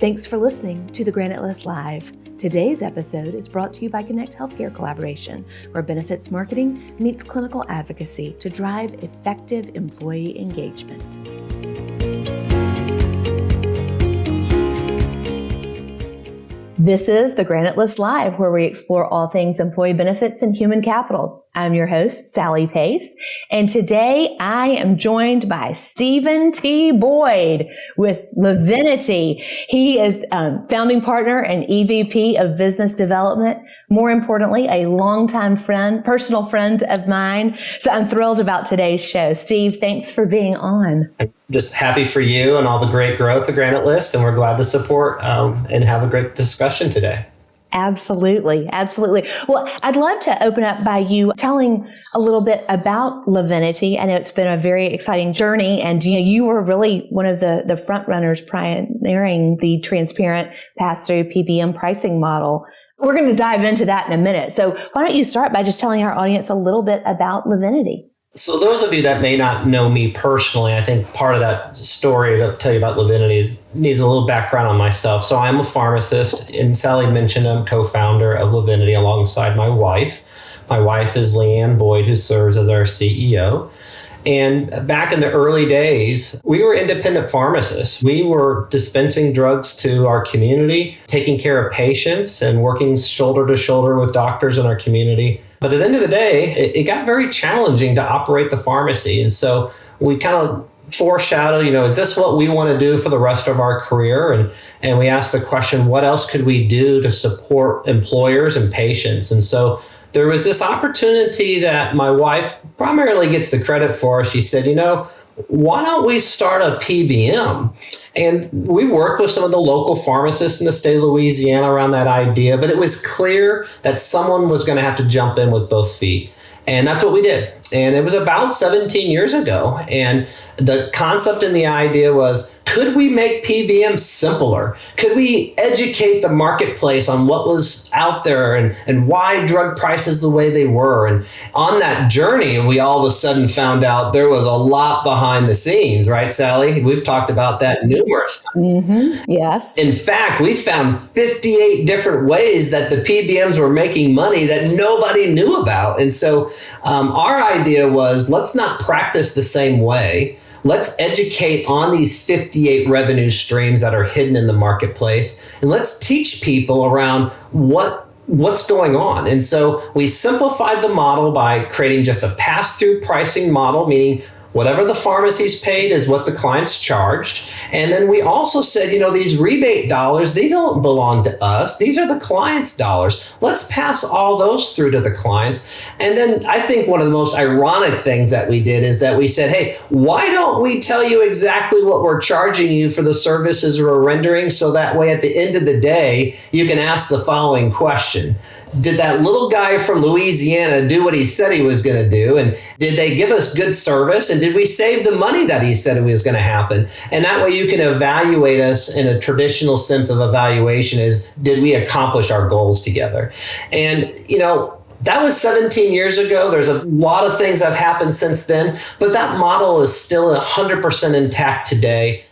Thanks for listening to the Granite List Live. Today's episode is brought to you by Connect Healthcare Collaboration, where benefits marketing meets clinical advocacy to drive effective employee engagement. This is the Granite List Live, where we explore all things employee benefits and human capital. I'm your host, Sally Pace, and today I am joined by Stephen T. Boyd with Liviniti. He is founding partner and EVP of Business Development. More importantly, a longtime friend, personal friend of mine. So I'm thrilled about today's show. Steve, thanks for being on. I'm just happy for you and all the great growth of Granite List, and we're glad to support and have a great discussion today. Absolutely. Absolutely. Well, I'd love to open up by you telling a little bit about Liviniti. I know it's been a very exciting journey, and you were really one of the front runners pioneering the transparent pass-through PBM pricing model. We're going to dive into that in a minute. So why don't you start by just telling our audience a little bit about Liviniti? So those of you that may not know me personally, I think part of that story to tell you about Liviniti needs a little background on myself. So I'm a pharmacist, and Sally mentioned I'm co-founder of Liviniti alongside my wife. My wife is Leanne Boyd, who serves as our CEO. And back in the early days, we were independent pharmacists. We were dispensing drugs to our community, taking care of patients, and working shoulder to shoulder with doctors in our community. But at the end of the day, it got very challenging to operate the pharmacy. And so we kind of foreshadowed, is this what we want to do for the rest of our career? And we asked the question, what else could we do to support employers and patients? And so there was this opportunity that my wife primarily gets the credit for. She said, why don't we start a PBM? And we worked with some of the local pharmacists in the state of Louisiana around that idea, but it was clear that someone was going to have to jump in with both feet. And that's what we did. And it was about 17 years ago. And the concept and the idea was, could we make PBM simpler? Could we educate the marketplace on what was out there and why drug prices the way they were? And on that journey, we all of a sudden found out there was a lot behind the scenes, right, Sally? We've talked about that numerous times. Mm-hmm. Yes. In fact, we found 58 different ways that the PBMs were making money that nobody knew about. And so our idea was, let's not practice the same way. Let's educate on these 58 revenue streams that are hidden in the marketplace. And let's teach people around what's going on. And so we simplified the model by creating just a pass-through pricing model, meaning whatever the pharmacies paid is what the clients charged. And then we also said, these rebate dollars, they don't belong to us. These are the clients' dollars. Let's pass all those through to the clients. And then I think one of the most ironic things that we did is that we said, hey, why don't we tell you exactly what we're charging you for the services we're rendering? So that way, at the end of the day, you can ask the following question. Did that little guy from Louisiana do what he said he was going to do? And did they give us good service? And did we save the money that he said it was going to happen? And that way you can evaluate us in a traditional sense of evaluation is, did we accomplish our goals together? And, that was 17 years ago. There's a lot of things that have happened since then, but that model is still 100% intact today.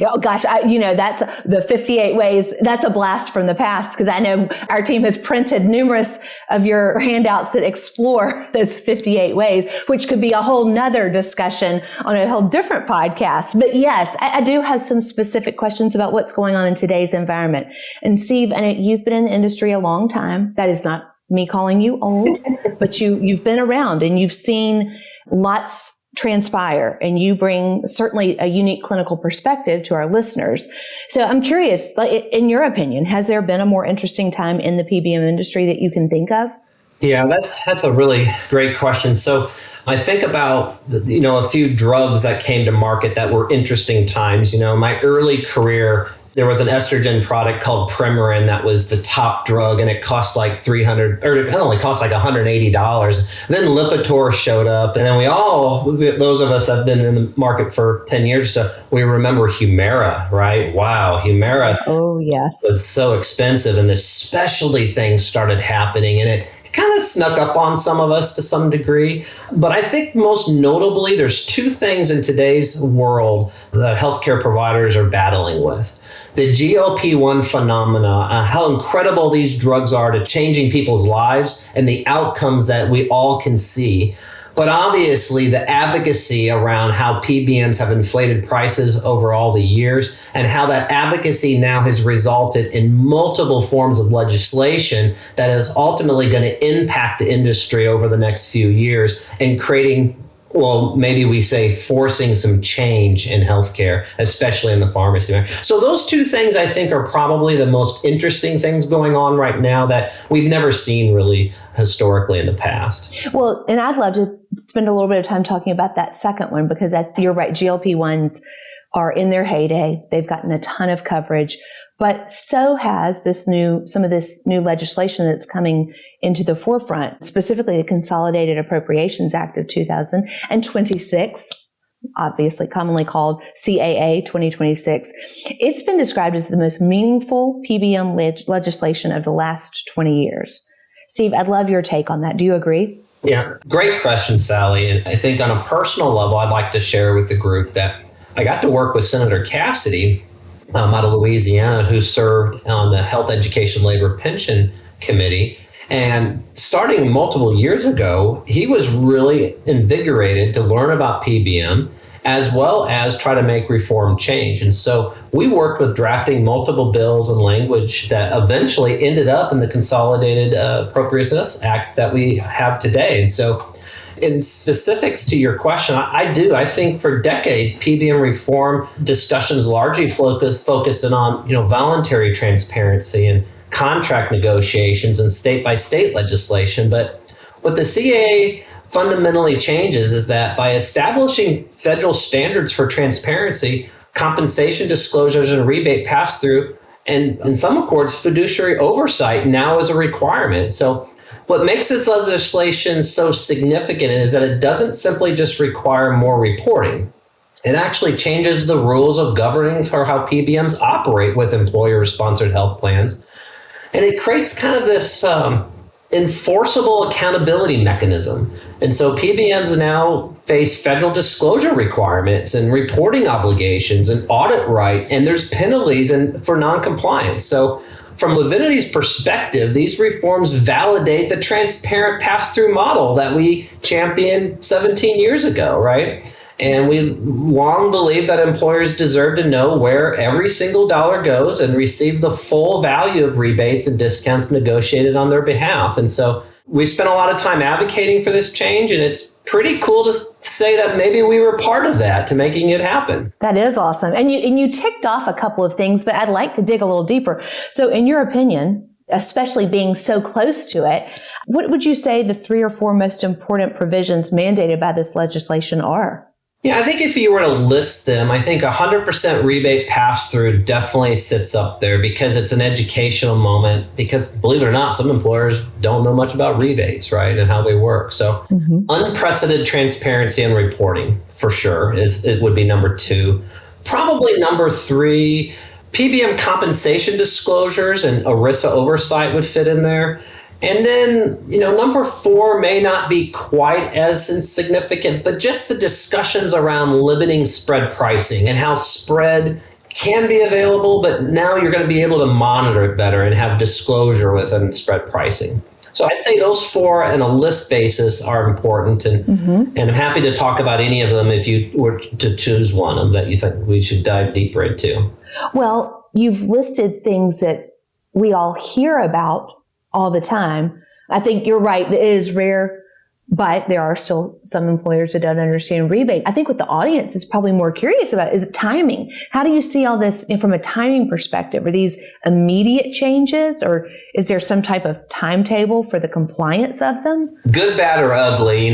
Oh gosh, that's the 58 ways. That's a blast from the past, because I know our team has printed numerous of your handouts that explore those 58 ways, which could be a whole nother discussion on a whole different podcast. But yes, I do have some specific questions about what's going on in today's environment. And Steve, I know you've been in the industry a long time. That is not me calling you old, but you've been around and you've seen lots transpire, and you bring certainly a unique clinical perspective to our listeners. So I'm curious, in your opinion, has there been a more interesting time in the PBM industry that you can think of? Yeah, that's a really great question. So I think about, a few drugs that came to market that were interesting times. My early career, there was an estrogen product called Premarin that was the top drug, and it cost like $300, or it only cost like $180. Then Lipitor showed up, and then those of us that have been in the market for 10 years, so we remember Humira, right? Wow, Humira. Oh, yes. Was so expensive, and the specialty things started happening, and it kind of snuck up on some of us to some degree. But I think most notably, there's two things in today's world that healthcare providers are battling with. the GLP-1 phenomena, how incredible these drugs are to changing people's lives and the outcomes that we all can see. But obviously, the advocacy around how PBMs have inflated prices over all the years and how that advocacy now has resulted in multiple forms of legislation that is ultimately going to impact the industry over the next few years and creating, well, maybe we say forcing some change in healthcare, especially in the pharmacy. So those two things I think are probably the most interesting things going on right now that we've never seen really historically in the past. Well, and I'd love to spend a little bit of time talking about that second one, because you're right, GLP-1s are in their heyday. They've gotten a ton of coverage, but so has some of this new legislation that's coming into the forefront, specifically the Consolidated Appropriations Act of 2026, obviously commonly called CAA 2026. It's been described as the most meaningful PBM legislation of the last 20 years. Steve, I'd love your take on that. Do you agree? Yeah, great question, Sally. And I think on a personal level, I'd like to share with the group that I got to work with Senator Cassidy out of Louisiana, who served on the Health, Education, Labor, Pension Committee. And starting multiple years ago, he was really invigorated to learn about PBM as well as try to make reform change. And so we worked with drafting multiple bills and language that eventually ended up in the Consolidated Appropriations Act that we have today. And so in specifics to your question, I think for decades, PBM reform discussions largely focused on, voluntary transparency and contract negotiations and state-by-state legislation. But what the CAA fundamentally changes is that by establishing federal standards for transparency, compensation disclosures and rebate pass-through, and in some accords, fiduciary oversight now is a requirement. So what makes this legislation so significant is that it doesn't simply just require more reporting. It actually changes the rules of governing for how PBMs operate with employer-sponsored health plans. And it creates kind of this enforceable accountability mechanism. And so PBMs now face federal disclosure requirements and reporting obligations and audit rights, and there's penalties for noncompliance. So from Liviniti's perspective, these reforms validate the transparent pass-through model that we championed 17 years ago, right? And we long believed that employers deserve to know where every single dollar goes and receive the full value of rebates and discounts negotiated on their behalf. And so we spent a lot of time advocating for this change, and it's pretty cool to say that maybe we were part of that to making it happen. That is awesome. And you ticked off a couple of things, but I'd like to dig a little deeper. So in your opinion, especially being so close to it, what would you say the 3 or 4 most important provisions mandated by this legislation are? Yeah, I think if you were to list them, I think 100% rebate pass-through definitely sits up there because it's an educational moment. Because believe it or not, some employers don't know much about rebates, right, and how they work. So unprecedented transparency and reporting, for sure, it would be number 2. Probably number 3, PBM compensation disclosures and ERISA oversight would fit in there. And then, number 4 may not be quite as insignificant, but just the discussions around limiting spread pricing and how spread can be available, but now you're going to be able to monitor it better and have disclosure within spread pricing. So I'd say those 4 on a list basis are important, and I'm happy to talk about any of them if you were to choose one that you think we should dive deeper into. Well, you've listed things that we all hear about all the time. I think you're right. It is rare, but there are still some employers that don't understand rebate. I think what the audience is probably more curious about is timing. How do you see all this from a timing perspective? Are these immediate changes, or is there some type of timetable for the compliance of them? Good, bad, or ugly,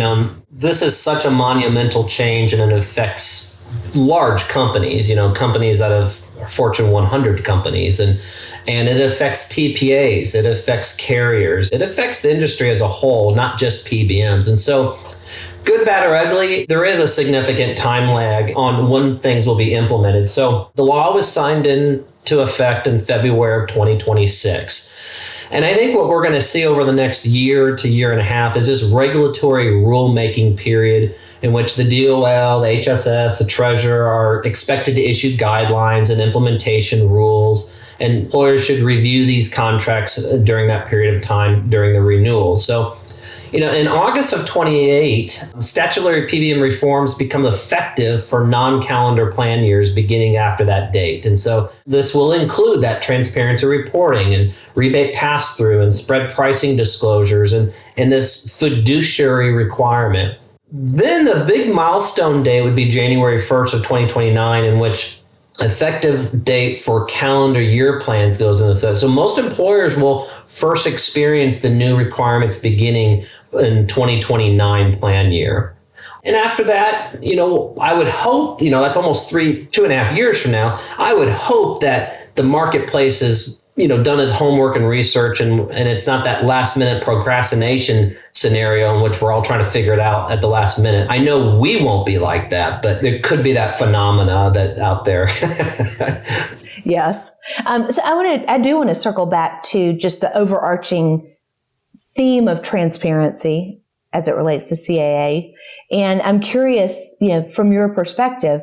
this is such a monumental change, and it affects large companies, companies that have Fortune 100 companies, and it affects TPAs, it affects carriers, it affects the industry as a whole, not just PBMs. And so, good, bad, or ugly, there is a significant time lag on when things will be implemented. So the law was signed into effect in February of 2026. And I think what we're going to see over the next year to year and a half is this regulatory rulemaking period in which the DOL, the HSS, the Treasurer are expected to issue guidelines and implementation rules. And employers should review these contracts during that period of time during the renewal. So, in August of 28, statutory PBM reforms become effective for non-calendar plan years beginning after that date. And so this will include that transparency reporting and rebate pass-through and spread pricing disclosures and this fiduciary requirement. Then the big milestone date would be January 1st of 2029, in which effective date for calendar year plans goes into effect. So most employers will first experience the new requirements beginning in 2029 plan year. And after that, I would hope, that's almost 2.5 years from now, I would hope that the marketplace has, done its homework and research and it's not that last minute procrastination scenario in which we're all trying to figure it out at the last minute. I know we won't be like that, but there could be that phenomena that out there. Yes. So I do want to circle back to just the overarching theme of transparency as it relates to CAA. And I'm curious, from your perspective,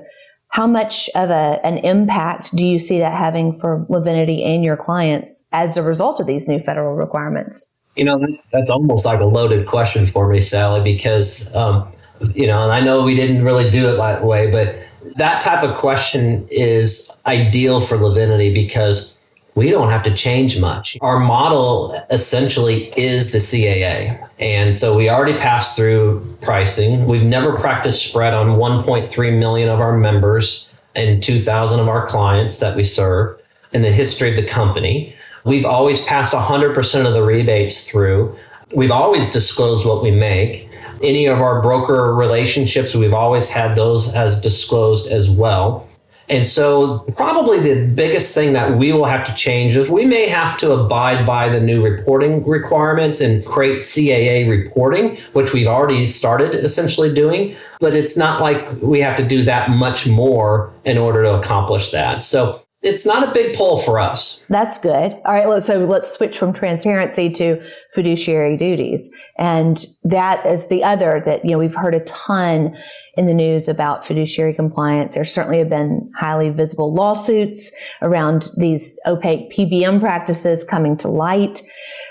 how much of an impact do you see that having for Liviniti and your clients as a result of these new federal requirements? That's almost like a loaded question for me, Sally, because, and I know we didn't really do it that way, but that type of question is ideal for Liviniti because we don't have to change much. Our model essentially is the CAA. And so we already passed through pricing. We've never practiced spread on 1.3 million of our members and 2,000 of our clients that we serve in the history of the company. We've always passed 100% of the rebates through. We've always disclosed what we make. Any of our broker relationships, we've always had those as disclosed as well. And so probably the biggest thing that we will have to change is we may have to abide by the new reporting requirements and create CAA reporting, which we've already started essentially doing. But it's not like we have to do that much more in order to accomplish that. So it's not a big pull for us. That's good. All right. So let's switch from transparency to fiduciary duties. And that is the other that, we've heard a ton in the news about fiduciary compliance. There certainly have been highly visible lawsuits around these opaque PBM practices coming to light.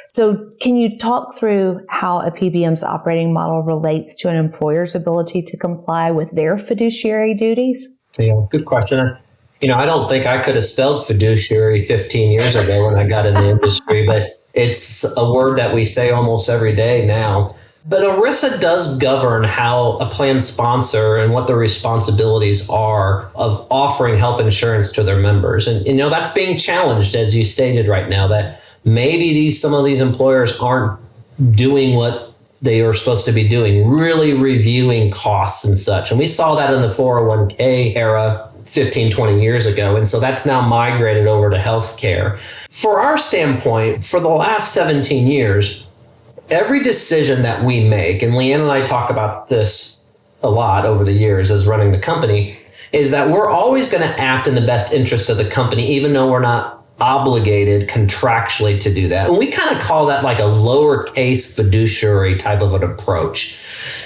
So can you talk through how a PBM's operating model relates to an employer's ability to comply with their fiduciary duties? Yeah, good question. I don't think I could have spelled fiduciary 15 years ago when I got in the industry, but it's a word that we say almost every day now. But ERISA does govern how a plan sponsor and what the responsibilities are of offering health insurance to their members. And that's being challenged, as you stated right now, that maybe some of these employers aren't doing what they are supposed to be doing, really reviewing costs and such. And we saw that in the 401k era 15, 20 years ago. And so that's now migrated over to healthcare. For our standpoint, for the last 17 years, every decision that we make, and Leanne and I talk about this a lot over the years as running the company, is that we're always going to act in the best interest of the company, even though we're not obligated contractually to do that. And we kind of call that like a lowercase fiduciary type of an approach.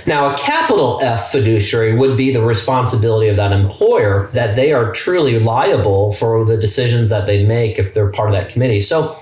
Now, a capital F fiduciary would be the responsibility of that employer, that they are truly liable for the decisions that they make if they're part of that committee. So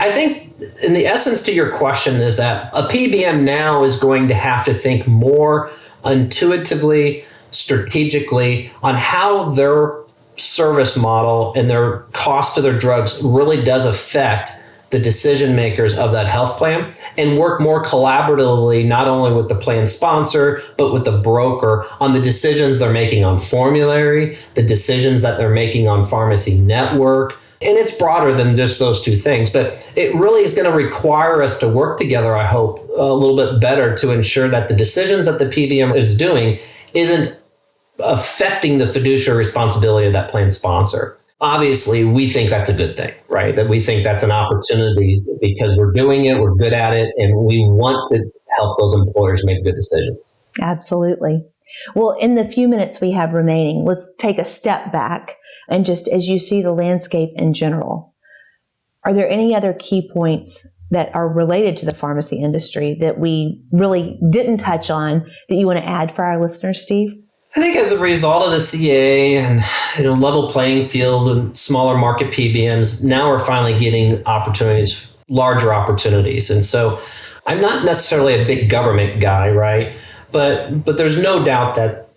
I think in the essence to your question is that a PBM now is going to have to think more intuitively, strategically on how their service model and their cost of their drugs really does affect the decision makers of that health plan, and work more collaboratively, not only with the plan sponsor, but with the broker on the decisions they're making on formulary, the decisions that they're making on pharmacy network. And it's broader than just those two things, but it really is going to require us to work together, I hope, a little bit better to ensure that the decisions that the PBM is doing isn't affecting the fiduciary responsibility of that plan sponsor. Obviously, we think that's a good thing, right? That we think that's an opportunity because we're doing it, we're good at it, and we want to help those employers make good decisions. Absolutely. Well, in the few minutes we have remaining, let's take a step back and just as you see the landscape in general, are there any other key points that are related to the pharmacy industry that we really didn't touch on that you want to add for our listeners, Steve? I think as a result of the CAA and level playing field and smaller market PBMs, now we're finally getting opportunities, larger opportunities. And so I'm not necessarily a big government guy, right? But there's no doubt that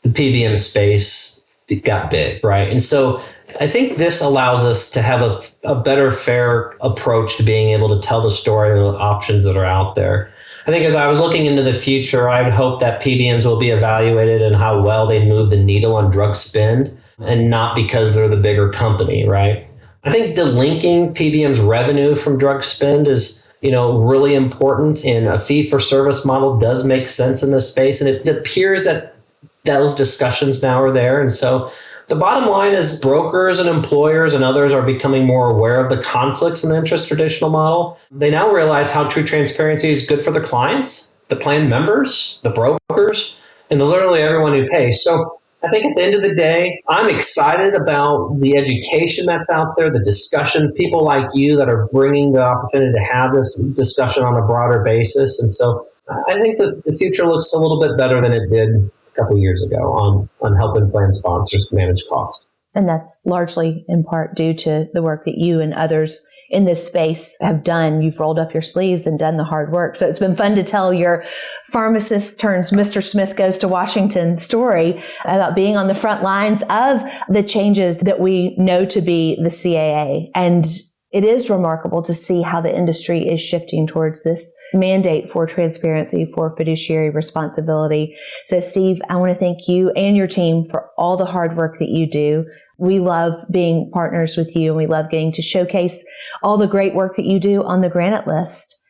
the PBM space got big, right? And so I think this allows us to have a better, fair approach to being able to tell the story and the options that are out there. I think as I was looking into the future, I would hope that PBMs will be evaluated and how well they move the needle on drug spend and not because they're the bigger company, right? I think delinking PBM's revenue from drug spend is, really important, and a fee-for-service model does make sense in this space. And it appears that those discussions now are there. And so the bottom line is brokers and employers and others are becoming more aware of the conflicts in the interest traditional model. They now realize how true transparency is good for their clients, the plan members, the brokers, and literally everyone who pays. So I think at the end of the day, I'm excited about the education that's out there, the discussion, people like you that are bringing the opportunity to have this discussion on a broader basis. And so I think that the future looks a little bit better than it did a couple of years ago on helping plan sponsors manage costs. And that's largely in part due to the work that you and others in this space have done. You've rolled up your sleeves and done the hard work. So it's been fun to tell your pharmacist turns Mr. Smith goes to Washington story about being on the front lines of the changes that we know to be the CAA. And it is remarkable to see how the industry is shifting towards this mandate for transparency, for fiduciary responsibility. So Steve, I want to thank you and your team for all the hard work that you do. We love being partners with you, and we love getting to showcase all the great work that you do on the Granite List.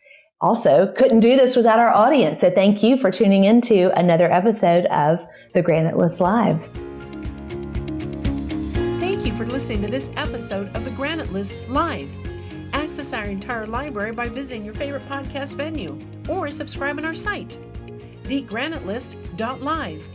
Also, couldn't do this without our audience. So thank you for tuning into another episode of the Granite List Live. Thank you for listening to this episode of the Granite List Live. Access our entire library by visiting your favorite podcast venue or subscribe on our site, thegranitelist.live.